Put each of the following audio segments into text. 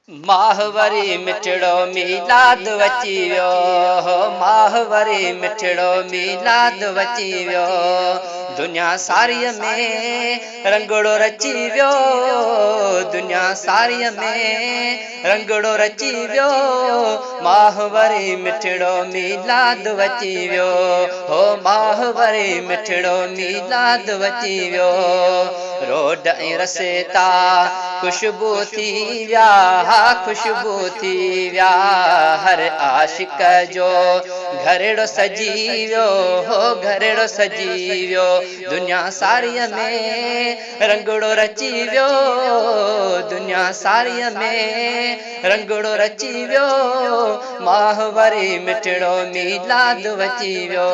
माहवरी मिठड़ो मीलाद वची वियो, माहवरी मिठड़ो मीलाद वची वियो। दुनिया सारीअ में रंगड़ो रची वियो, दुनिया सारीअ में रंगड़ो रची वियो। माहवरी मिठड़ो मीलाद वची वियो, हो माहवरी मिठड़ो मीलाद वची वियो। रोड ऐं रसे ता खुशबू थी विया, खुशबू थी विया। हर आशिक जो घरेड़ो सजी वियो, हो घरेड़ो सजी वियो। दुनिया सारीअ में रंगड़ो रची वियो, दुनिया सारीअ में रंगड़ो रची वियो। माहवरी मिठड़ो मीलाद वची वियो,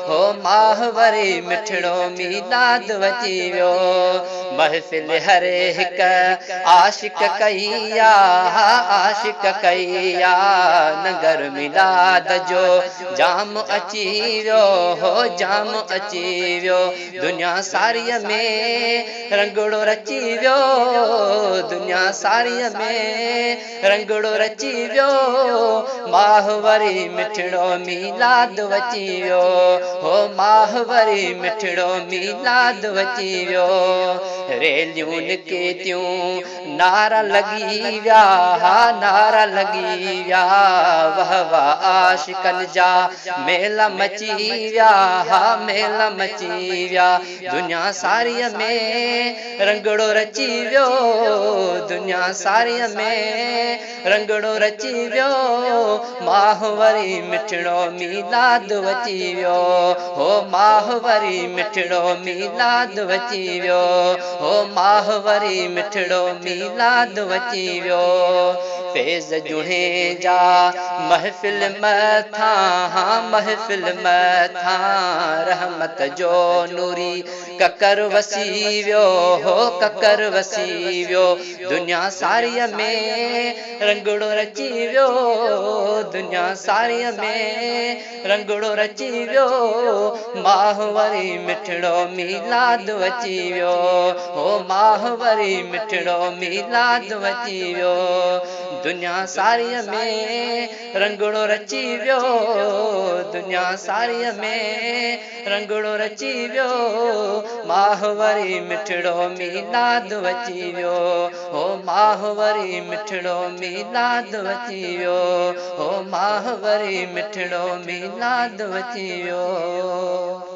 हो माहवरी मिठड़ो मीलाद वची वियो। महफ़िल हर हिक आशिक कईया, आशिक कईया। नगर मिलाद जो जाम अची वियो, हो जाम अची वियो। दुनिया सारीअ में रंगड़ो रची वियो, दुनिया सारीअ में रंगड़ो रची वियो। माहवरी मिठड़ो मीलाद वची वियो, हो माहवरी मिठड़ो मीलाद वची वियो। रेलियूं निकितियूं नारा लॻी विया, नारा लॻी विया। वाह वाह आशिकनि जा मेल मची विया, मेल मची विया। दुनिया सारीअ में रंगड़ो रची वियो, दुनिया सारीअ में रंगड़ो रची वियो। माहवरी मिठड़ो मीलाद वची वियो, हो माहवरी मिठड़ो मीलाद वची वियो, हो माहवरी मिठड़ो मीलाद वची वियो। फैज़ जुणे जा महफ़िल मथां, महफ़िल मथां रहमत जो नूरी ककर वसी वियो, हो ककर वसी वियो। दुनिया सारीअ में रंगड़ो रची वियो, दुनिया सारीअ में रंगड़ो रची वियो। माहवरी मिठड़ो मीलाद वची वियो, हो माहवरी मिठड़ो मीलाद वची वियो। दुनिया सारीअ में रंगड़ो रची वियो, दुनिया सारीअ में रंगड़ो रची वियो। माहवरी मिठड़ो मीलाद वची वियो, हो माहवरी मिठड़ो मीलाद वची वियो, हो माहवरी मिठड़ो मीलाद वची वियो।